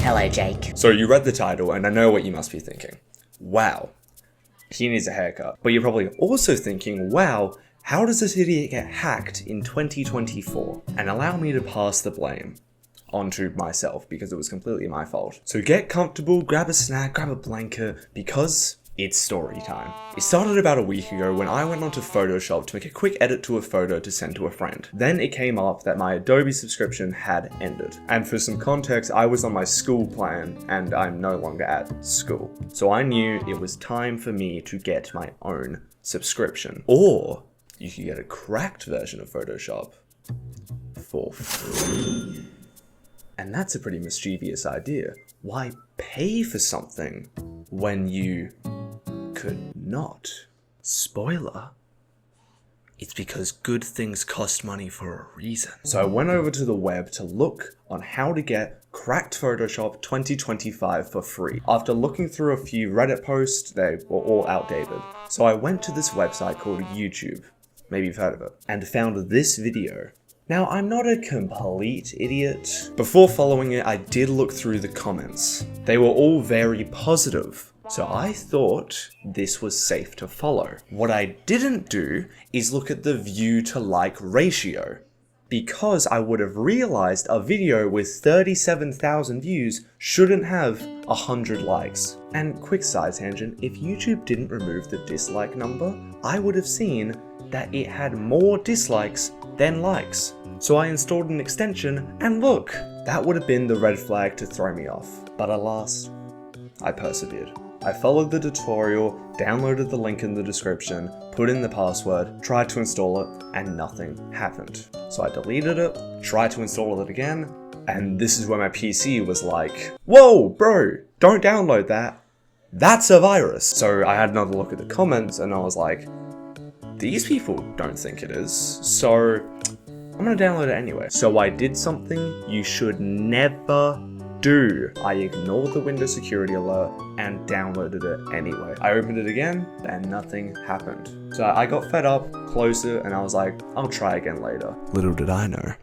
Hello, Jake. So you read the title, and I know what you must be thinking. Wow, he needs a haircut. But you're probably also thinking, wow, how does this idiot get hacked in 2024? And allow me to pass the blame onto myself, because it was completely my fault. So get comfortable, grab a snack, grab a blanket, because it's story time. It started about a week ago when I went onto Photoshop to make a quick edit to a photo to send to a friend. Then it came up that my Adobe subscription had ended. And for some context, I was on my school plan and I'm no longer at school. So I knew it was time for me to get my own subscription. Or you could get a cracked version of Photoshop for free. And that's a pretty mischievous idea. Why pay for something when you could not? Spoiler, it's because good things cost money for a reason. So I went over to the web to look on how to get cracked Photoshop 2025 for free. After looking through a few Reddit posts, they were all outdated. So I went to this website called YouTube, maybe you've heard of it, and found this video. Now, I'm not a complete idiot. Before following it, I did look through the comments. They were all very positive, so I thought this was safe to follow. What I didn't do is look at the view to like ratio, because I would have realized a video with 37,000 views shouldn't have 100 likes. And quick side tangent, if YouTube didn't remove the dislike number, I would have seen that it had more dislikes than likes. So I installed an extension, and look, that would have been the red flag to throw me off. But alas, I persevered. I followed the tutorial, downloaded the link in the description, put in the password, tried to install it, and nothing happened. So I deleted it, tried to install it again, and this is where my PC was like, whoa, bro, don't download that. That's a virus. So I had another look at the comments, and I was like, these people don't think it is, so I'm gonna download it anyway. So I did something you should never do. I ignored the Windows security alert and downloaded it anyway. I opened it again and nothing happened. So I got fed up, closed it, and I was like, I'll try again later. Little did I know,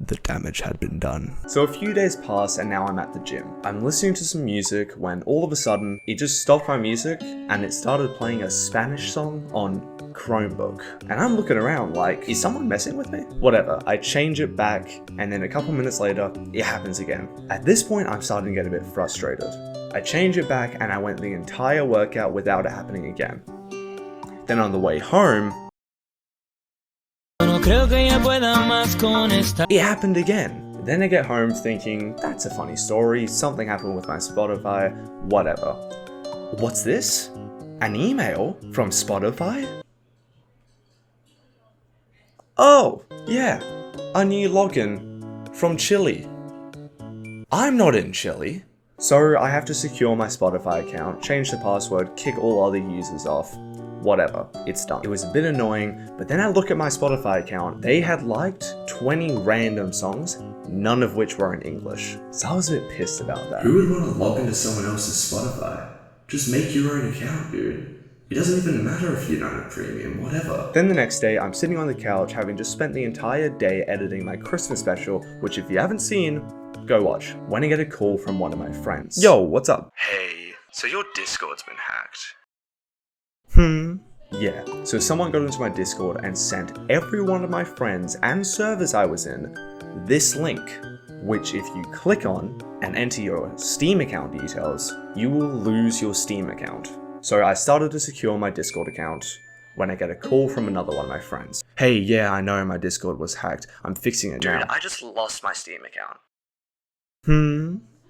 the damage had been done. So a few days passed and now I'm at the gym. I'm listening to some music when all of a sudden it just stopped my music and it started playing a Spanish song on Chromebook. And I'm looking around like, is someone messing with me? Whatever, I change it back and then a couple minutes later, it happens again. At this point, I'm starting to get a bit frustrated. I change it back and I went the entire workout without it happening again. Then on the way home, it happened again. Then I get home thinking, that's a funny story, something happened with my Spotify, whatever. What's this? An email from Spotify? Oh, yeah, a new login from Chile. I'm not in Chile. So I have to secure my Spotify account, change the password, kick all other users off. Whatever, it's done. It was a bit annoying, but then I look at my Spotify account, they had liked 20 random songs, none of which were in English. So I was a bit pissed about that. Who would want to log into someone else's Spotify? Just make your own account, dude. It doesn't even matter if you don't have premium, whatever. Then the next day, I'm sitting on the couch having just spent the entire day editing my Christmas special, which if you haven't seen, go watch. When I get a call from one of my friends. Yo, what's up? Hey, so your Discord's been hacked. Yeah, so someone got into my Discord and sent every one of my friends and servers I was in this link, which if you click on and enter your Steam account details, you will lose your Steam account. So I started to secure my Discord account when I get a call from another one of my friends. Hey, yeah, I know my Discord was hacked. I'm fixing it now. Dude, I just lost my Steam account.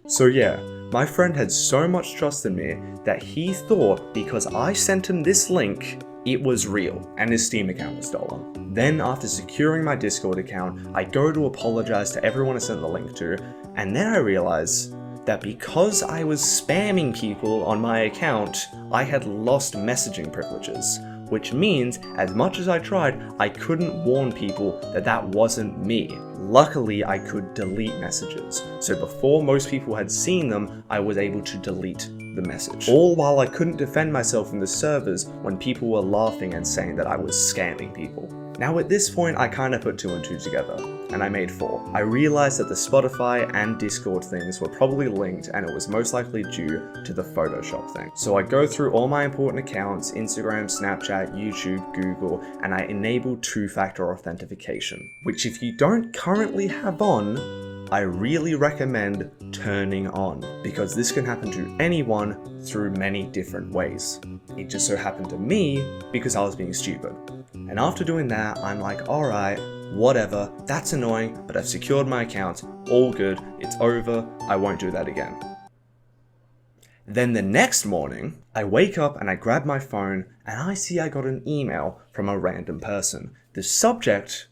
So yeah, my friend had so much trust in me that he thought because I sent him this link, it was real, and his Steam account was stolen. Then after securing my Discord account, I go to apologize to everyone I sent the link to, and then I realize that because I was spamming people on my account, I had lost messaging privileges, which means as much as I tried, I couldn't warn people that that wasn't me. Luckily, I could delete messages, so before most people had seen them, I was able to delete the message. All while I couldn't defend myself in the servers when people were laughing and saying that I was scamming people. Now at this point, I kind of put 2 and 2 together, and I made 4. I realized that the Spotify and Discord things were probably linked, and it was most likely due to the Photoshop thing. So I go through all my important accounts, Instagram, Snapchat, YouTube, Google, and I enable 2-factor authentication, which if you don't currently have on, I really recommend turning on, because this can happen to anyone through many different ways. It just so happened to me because I was being stupid. And after doing that, I'm like, alright, whatever, that's annoying, but I've secured my account, all good, it's over, I won't do that again. Then the next morning, I wake up and I grab my phone and I see I got an email from a random person. The subject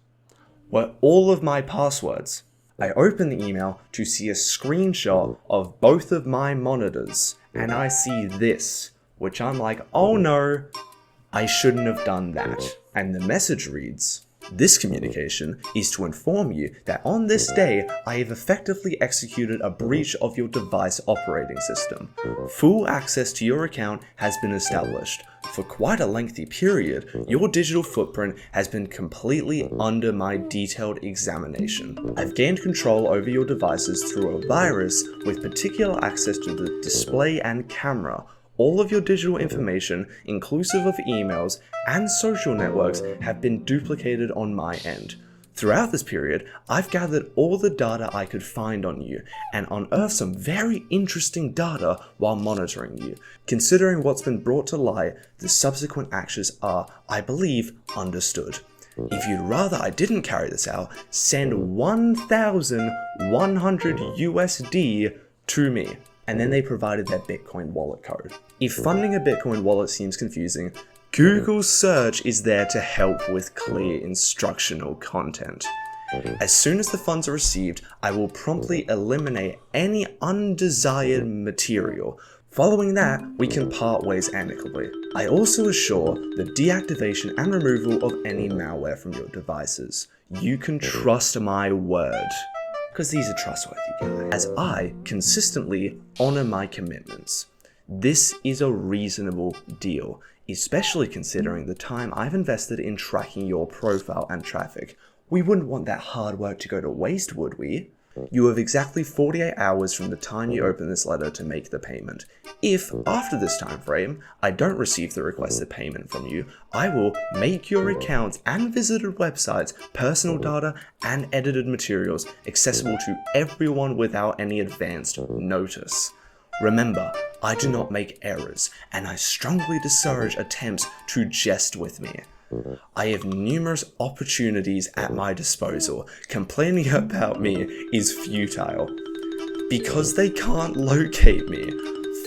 were all of my passwords. I open the email to see a screenshot of both of my monitors, and I see this, which I'm like, oh no, I shouldn't have done that. And the message reads, "This communication is to inform you that on this day, I have effectively executed a breach of your device operating system. Full access to your account has been established. For quite a lengthy period, your digital footprint has been completely under my detailed examination. I've gained control over your devices through a virus with particular access to the display and camera. All of your digital information, inclusive of emails and social networks, have been duplicated on my end. Throughout this period, I've gathered all the data I could find on you and unearthed some very interesting data while monitoring you. Considering what's been brought to light, the subsequent actions are, I believe, understood. If you'd rather I didn't carry this out, send 1,100 USD to me." And then they provided their Bitcoin wallet code. If funding a Bitcoin wallet seems confusing, Google search is there to help with clear instructional content. As soon as the funds are received, I will promptly eliminate any undesired material. Following that, we can part ways amicably. I also assure the deactivation and removal of any malware from your devices. You can trust my word, because these are trustworthy guys, as I consistently honor my commitments. This is a reasonable deal, especially considering the time I've invested in tracking your profile and traffic. We wouldn't want that hard work to go to waste, would we? You have exactly 48 hours from the time you open this letter to make the payment. If, after this time frame, I don't receive the requested payment from you, I will make your accounts and visited websites, personal data, and edited materials accessible to everyone without any advanced notice. Remember, I do not make errors, and I strongly discourage attempts to jest with me. I have numerous opportunities at my disposal. Complaining about me is futile. Because they can't locate me,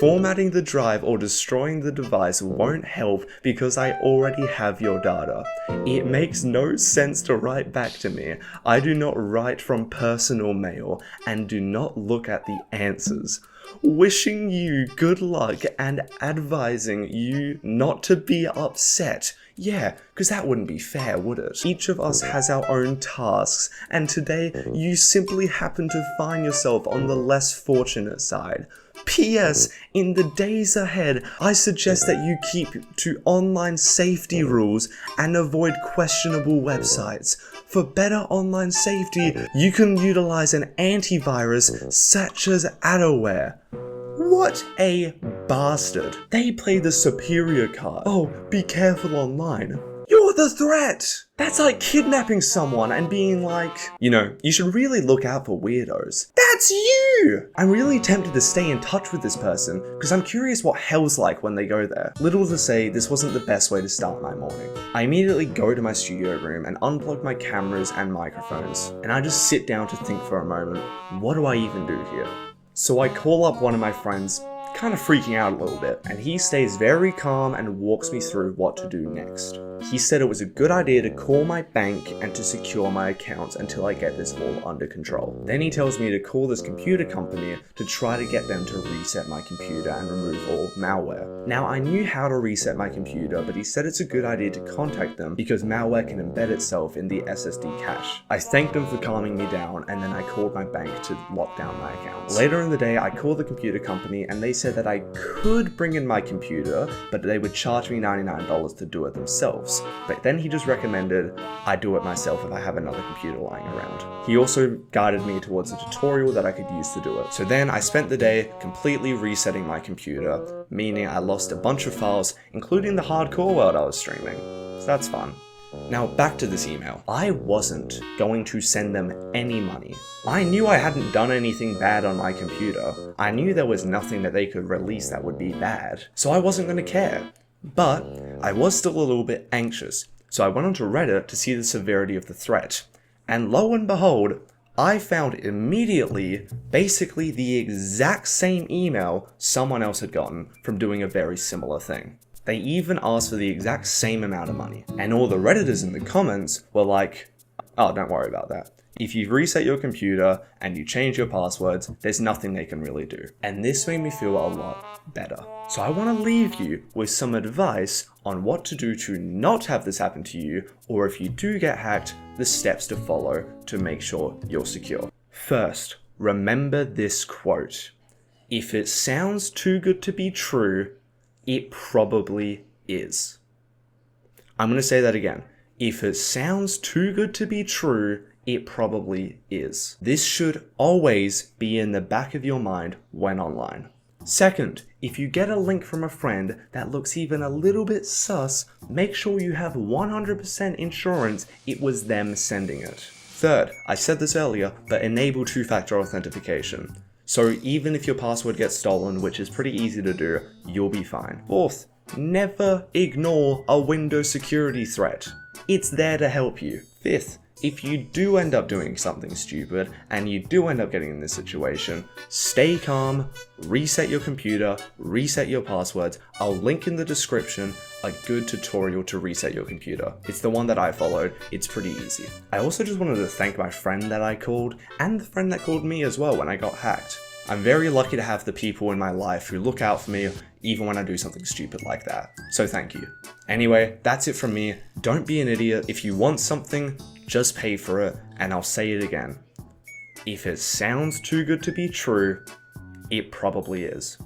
formatting the drive or destroying the device won't help because I already have your data. It makes no sense to write back to me. I do not write from personal mail and do not look at the answers. Wishing you good luck and advising you not to be upset. Yeah, because that wouldn't be fair, would it? Each of us has our own tasks, and today you simply happen to find yourself on the less fortunate side. P.S. In the days ahead, I suggest that you keep to online safety rules and avoid questionable websites. For better online safety, you can utilize an antivirus such as Adaware. What a bastard. They play the superior card. Oh, be careful online. You're the threat! That's like kidnapping someone and being like, you should really look out for weirdos. That's you! I'm really tempted to stay in touch with this person because I'm curious what hell's like when they go there. Little to say, this wasn't the best way to start my morning. I immediately go to my studio room and unplug my cameras and microphones, and I just sit down to think for a moment, what do I even do here? So I call up one of my friends, kind of freaking out a little bit, and he stays very calm and walks me through what to do next. He said it was a good idea to call my bank and to secure my accounts until I get this all under control. Then he tells me to call this computer company to try to get them to reset my computer and remove all malware. Now I knew how to reset my computer, but he said it's a good idea to contact them because malware can embed itself in the SSD cache. I thanked them for calming me down, and then I called my bank to lock down my accounts. Later in the day, I called the computer company and they sent said that I could bring in my computer, but they would charge me $99 to do it themselves. But then he just recommended I do it myself if I have another computer lying around. He also guided me towards a tutorial that I could use to do it. So then I spent the day completely resetting my computer, meaning I lost a bunch of files, including the hardcore world I was streaming. So that's fun. Now back to this email. I wasn't going to send them any money. I knew I hadn't done anything bad on my computer. I knew there was nothing that they could release that would be bad, so I wasn't going to care. But I was still a little bit anxious, so I went onto Reddit to see the severity of the threat. And lo and behold, I found immediately basically the exact same email someone else had gotten from doing a very similar thing. They even asked for the exact same amount of money. And all the Redditors in the comments were like, oh, don't worry about that. If you reset your computer and you change your passwords, there's nothing they can really do. And this made me feel a lot better. So I want to leave you with some advice on what to do to not have this happen to you, or if you do get hacked, the steps to follow to make sure you're secure. First, remember this quote. If it sounds too good to be true, it probably is. I'm going to say that again. If it sounds too good to be true, it probably is. This should always be in the back of your mind when online. Second, if you get a link from a friend that looks even a little bit sus, make sure you have 100% insurance it was them sending it. Third, I said this earlier, but enable two-factor authentication. So even if your password gets stolen, which is pretty easy to do, you'll be fine. Fourth, never ignore a Windows security threat. It's there to help you. Fifth, if you do end up doing something stupid and you do end up getting in this situation, stay calm, reset your computer, reset your passwords. I'll link in the description a good tutorial to reset your computer. It's the one that I followed. It's pretty easy. I also just wanted to thank my friend that I called and the friend that called me as well when I got hacked. I'm very lucky to have the people in my life who look out for me even when I do something stupid like that. So thank you. Anyway, that's it from me. Don't be an idiot. If you want something, just pay for it. And I'll say it again. If it sounds too good to be true, it probably is.